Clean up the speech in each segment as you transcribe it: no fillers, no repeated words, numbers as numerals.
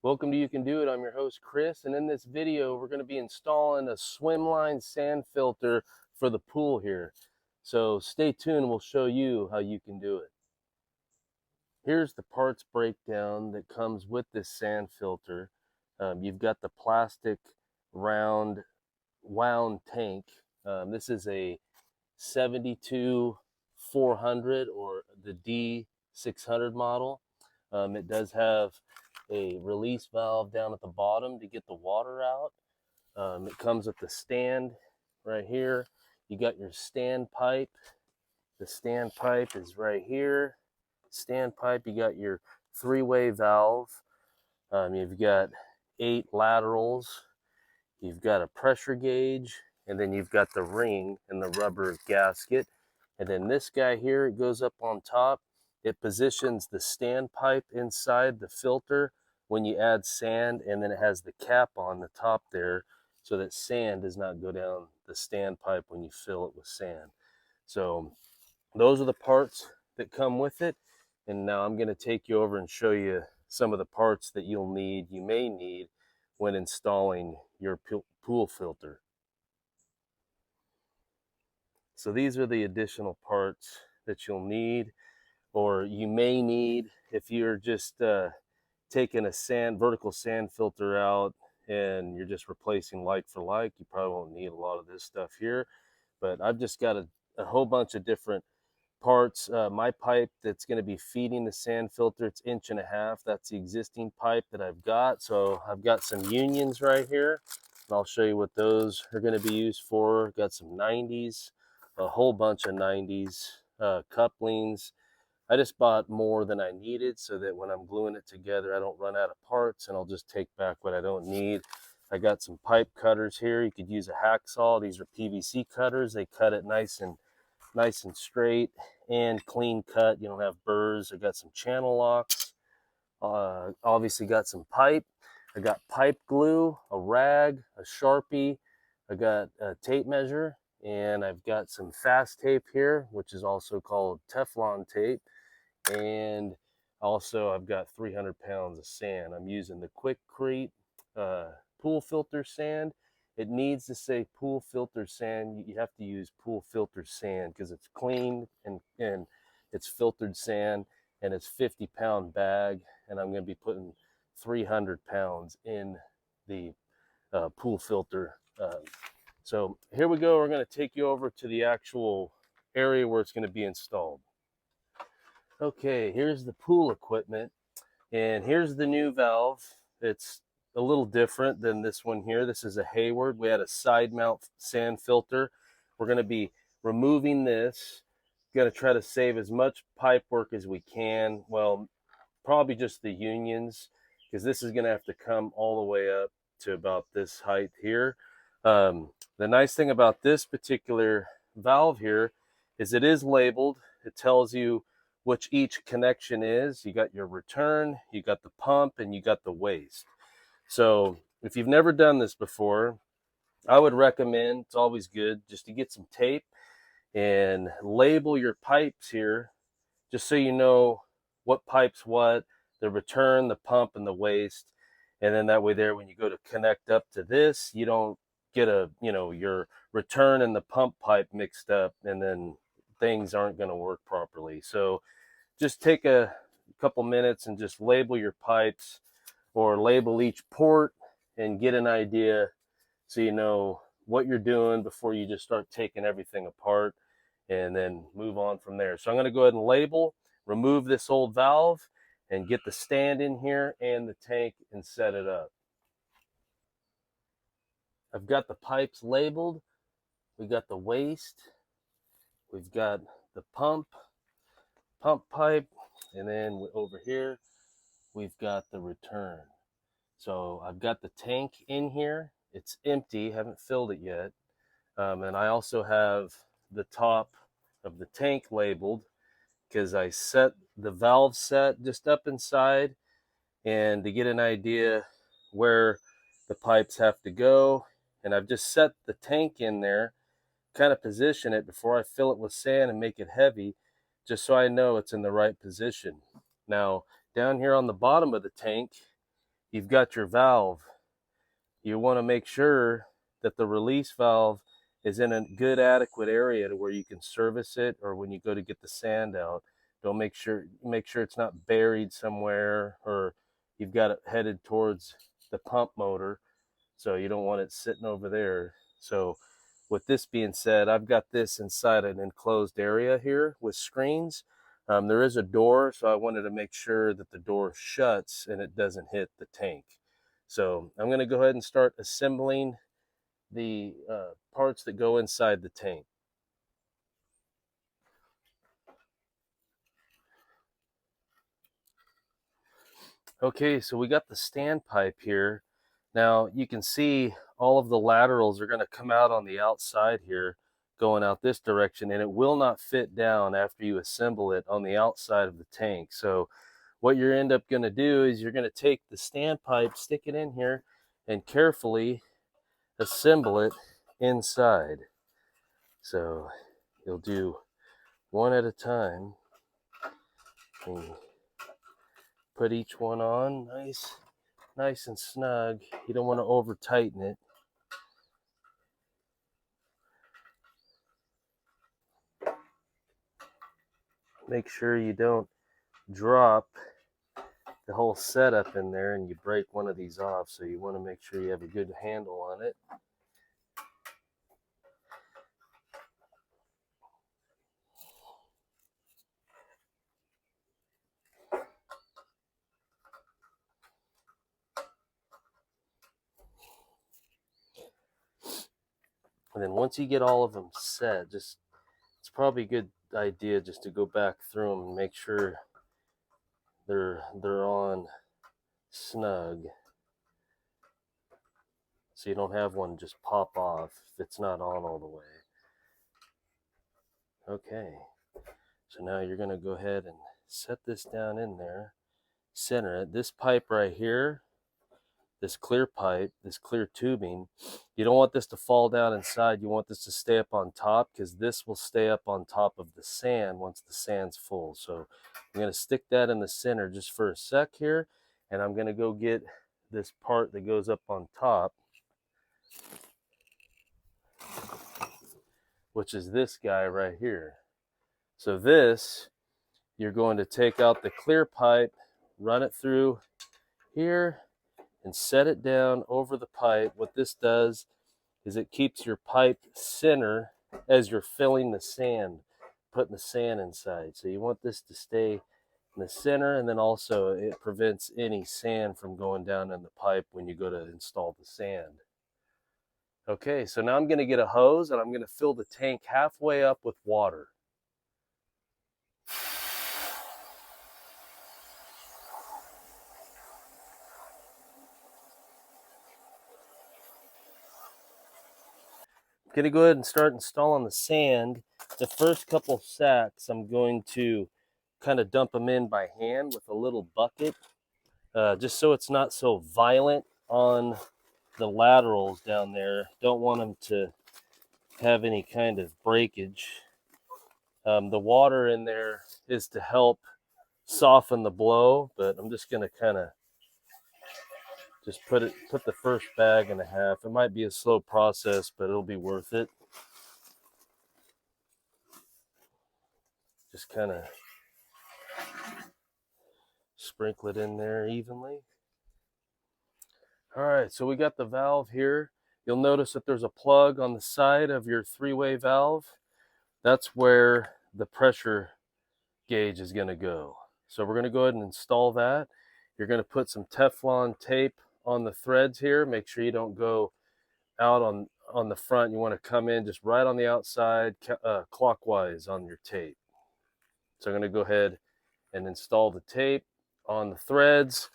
Welcome to You Can Do It. I'm your host, Chris, and in this video, we're going to be installing a Swimline sand filter for the pool here. So stay tuned, we'll show you how you can do it. Here's the parts breakdown that comes with this sand filter. You've got the plastic round wound tank. This is a 72 400 or the D600 model. It does have a release valve down at the bottom to get the water out. It comes with the stand right here. You got your stand pipe. The stand pipe is right here. Stand pipe, you got your three-way valve. You've got 8 laterals. You've got a pressure gauge, and then you've got the ring and the rubber gasket. And then this guy here, it goes up on top. It positions the standpipe inside the filter when you add sand, and then it has the cap on the top there so that sand does not go down the standpipe when you fill it with sand. So those are the parts that come with it. And now I'm going to take you over and show you some of the parts that you may need when installing your pool filter. So these are the additional parts that you'll need, or you may need if you're just taking a vertical sand filter out and you're just replacing like for like. You probably won't need a lot of this stuff here, but I've just got a whole bunch of different parts. My pipe that's going to be feeding the sand filter, it's 1.5 inches. That's the existing pipe that I've got. So I've got some unions right here, and I'll show you what those are going to be used for. Got some 90s, a whole bunch of 90s, couplings. I just bought more than I needed so that when I'm gluing it together, I don't run out of parts, and I'll just take back what I don't need. I got some pipe cutters here. You could use a hacksaw. These are PVC cutters. They cut it nice and straight and clean cut. You don't have burrs. I got some channel locks. Obviously got some pipe. I got pipe glue, a rag, a Sharpie. I got a tape measure, and I've got some fast tape here, which is also called Teflon tape. And also I've got 300 pounds of sand. I'm using the Quikrete pool filter sand. It needs to say pool filter sand. You have to use pool filter sand because it's clean and it's filtered sand, and it's 50-pound bag, and I'm going to be putting 300 pounds in the pool filter. So here we go. We're going to take you over to the actual area where it's going to be installed. Okay, here's the pool equipment, and here's the new valve. It's a little different than this one here. This is a Hayward. We had a side mount sand filter. We're going to be removing this. Going to try to save as much pipe work as we can. Well, probably just the unions, because this is going to have to come all the way up to about this height here. The nice thing about this particular valve here is it is labeled. It tells you which each connection is. You got your return, you got the pump, and you got the waste. So if you've never done this before, I would recommend, it's always good just to get some tape and label your pipes here, just so you know what pipe's what, the return, the pump, and the waste. And then that way there, when you go to connect up to this, you don't get your return and the pump pipe mixed up, and then things aren't going to work properly. So just take a couple minutes and just label your pipes, or label each port, and get an idea so you know what you're doing before you just start taking everything apart, and then move on from there. So I'm going to go ahead and label, remove this old valve, and get the stand in here and the tank and set it up. I've got the pipes labeled. We got the waste. We've got the pump pipe, and then over here we've got the return. So I've got the tank in here. It's empty, haven't filled it yet. And I also have the top of the tank labeled because I set the valve set just up inside, and to get an idea where the pipes have to go. And I've just set the tank in there, kind of position it before I fill it with sand and make it heavy, just so I know it's in the right position. Now, down here on the bottom of the tank, you've got your valve. You want to make sure that the release valve is in a good adequate area to where you can service it, or when you go to get the sand out, don't make sure it's not buried somewhere, or you've got it headed towards the pump motor, so you don't want it sitting over there. So with this being said, I've got this inside an enclosed area here with screens. There is a door, so I wanted to make sure that the door shuts and it doesn't hit the tank. So I'm going to go ahead and start assembling the parts that go inside the tank. Okay, so we got the standpipe here. Now you can see all of the laterals are going to come out on the outside here, going out this direction, and it will not fit down after you assemble it on the outside of the tank. So what you're end up going to do is you're going to take the standpipe, stick it in here, and carefully assemble it inside. So you'll do one at a time and put each one on nice and snug. You don't want to over tighten it. Make sure you don't drop the whole setup in there and you break one of these off. So you want to make sure you have a good handle on it. And then once you get all of them set, it's probably a good idea just to go back through them and make sure they're on snug, so you don't have one just pop off if it's not on all the way. Okay, so now you're going to go ahead and set this down in there, center it. This pipe right here, this clear pipe, this clear tubing, you don't want this to fall down inside. You want this to stay up on top, because this will stay up on top of the sand once the sand's full. So I'm going to stick that in the center just for a sec here, and I'm going to go get this part that goes up on top, which is this guy right here. So this, you're going to take out the clear pipe, run it through here, and set it down over the pipe. What this does is it keeps your pipe center as you're filling the sand, putting the sand inside. So you want this to stay in the center, and then also it prevents any sand from going down in the pipe when you go to install the sand. Okay, so now I'm going to get a hose and I'm going to fill the tank halfway up with water. I'm going to go ahead and start installing the sand. The first couple sacks, I'm going to kind of dump them in by hand with a little bucket, just so it's not so violent on the laterals down there. Don't want them to have any kind of breakage. The water in there is to help soften the blow, but I'm just going to kind of just put the first bag and a half. It might be a slow process, but it'll be worth it. Just kind of sprinkle it in there evenly. All right, so we got the valve here. You'll notice that there's a plug on the side of your three-way valve. That's where the pressure gauge is going to go. So we're going to go ahead and install that. You're going to put some Teflon tape on the threads here. Make sure you don't go out on the front. You want to come in just right on the outside, clockwise on your tape. So I'm going to go ahead and install the tape on the threads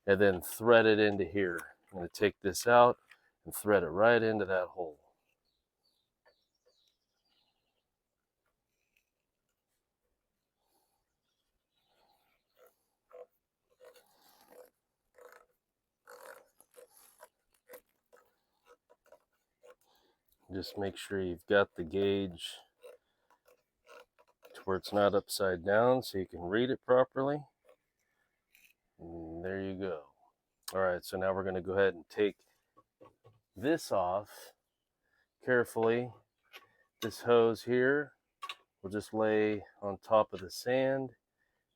and then thread it into here. I'm going to take this out and thread it right into that hole. Just make sure you've got the gauge to where it's not upside down so you can read it properly. And there you go. All right, so now we're going to go ahead and take this off carefully. This hose here will just lay on top of the sand,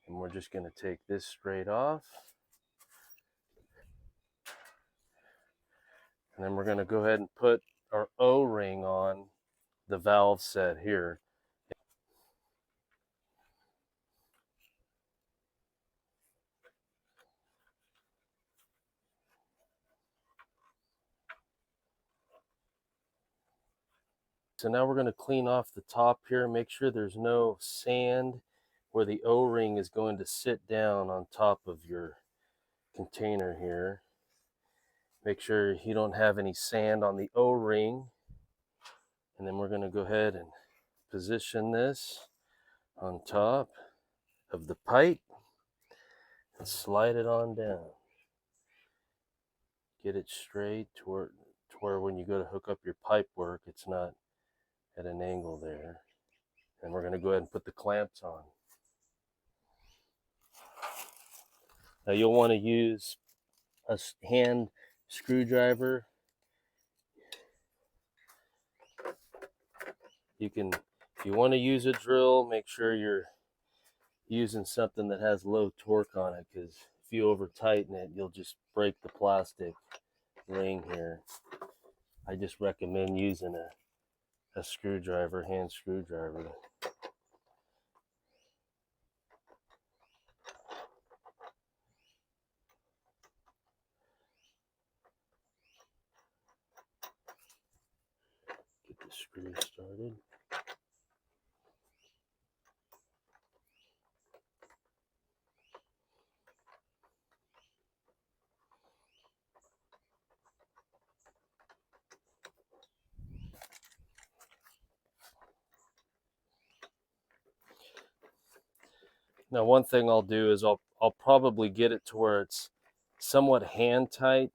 and we're just going to take this straight off. And then we're going to go ahead and put our O-ring on the valve set here. So now we're going to clean off the top here, make sure there's no sand where the O-ring is going to sit down on top of your container here. Make sure you don't have any sand on the O-ring. And then we're going to go ahead and position this on top of the pipe and slide it on down. Get it straight to where when you go to hook up your pipe work, it's not at an angle there. And we're going to go ahead and put the clamps on. Now you'll want to use a hand screwdriver. You can, if you want to use a drill, make sure you're using something that has low torque on it, because if you over tighten it, you'll just break the plastic ring here. I just recommend using a screwdriver, hand screwdriver. Get the screw started. Now one thing I'll do is I'll probably get it to where it's somewhat hand tight,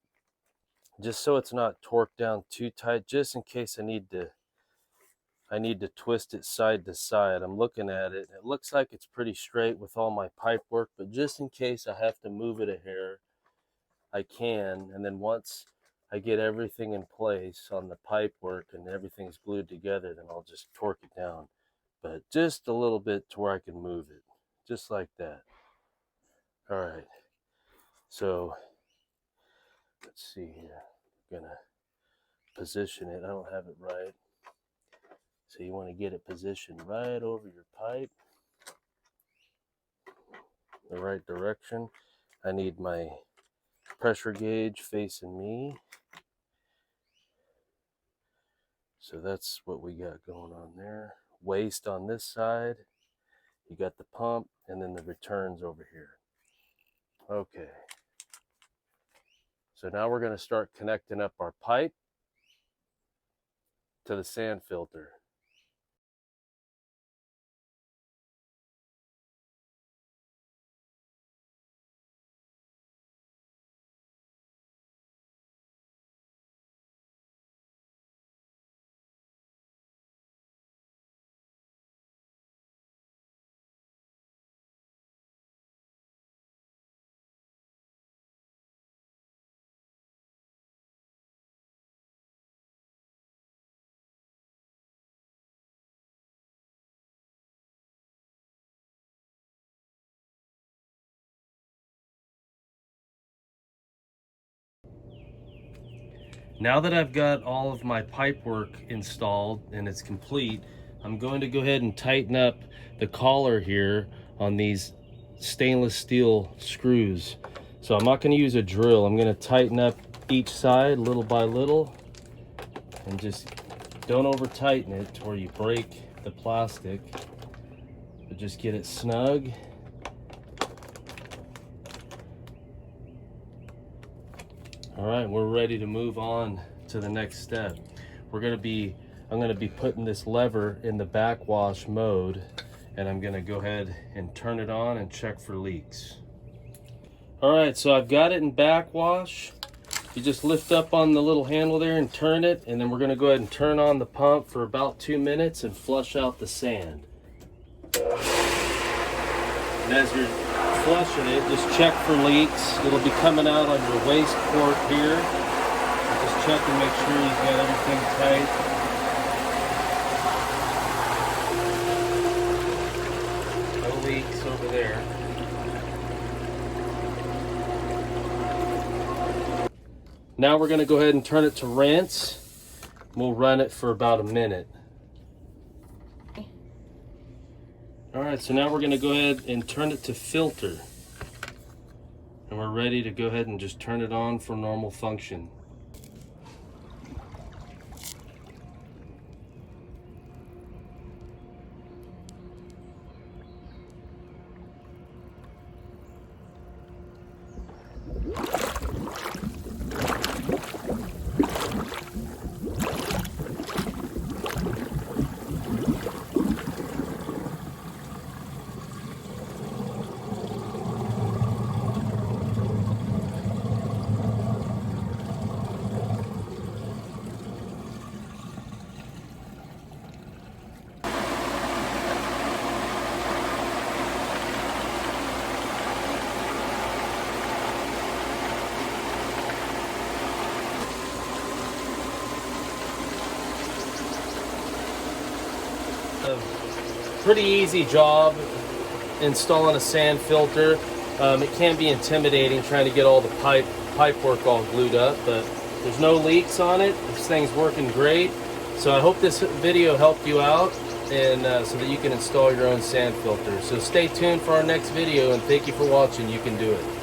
just so it's not torqued down too tight, just in case I need to twist it side to side. I'm looking at it. It looks like it's pretty straight with all my pipe work, but just in case I have to move it a hair, I can. And then once I get everything in place on the pipe work and everything's glued together, then I'll just torque it down. But just a little bit to where I can move it. Just like that. All right. So let's see here. I'm gonna position it. I don't have it right. So you want to get it positioned right over your pipe, the right direction. I need my pressure gauge facing me. So that's what we got going on there. Waste on this side. You got the pump and then the returns over here. Okay. So now we're going to start connecting up our pipe to the sand filter. Now that I've got all of my pipe work installed and it's complete, I'm going to go ahead and tighten up the collar here on these stainless steel screws. So I'm not going to use a drill. I'm going to tighten up each side little by little, and just don't over tighten it to where you break the plastic, but just get it snug. All right, we're ready to move on to the next step. I'm gonna be putting this lever in the backwash mode, and I'm gonna go ahead and turn it on and check for leaks. All right, so I've got it in backwash. You just lift up on the little handle there and turn it, and then we're gonna go ahead and turn on the pump for about 2 minutes and flush out the sand. And as you're flushing it, just check for leaks. It'll be coming out on your waste port here. Just check and make sure you've got everything tight. No leaks over there. Now we're going to go ahead and turn it to rinse. We'll run it for about a minute. Alright, so now we're going to go ahead and turn it to filter. And we're ready to go ahead and just turn it on for normal function. A pretty easy job installing a sand filter. It can be intimidating trying to get all the pipe work all glued up, but there's no leaks on it. This thing's working great. So I hope this video helped you out, and so that you can install your own sand filter. So stay tuned for our next video, and thank you for watching. You can do it.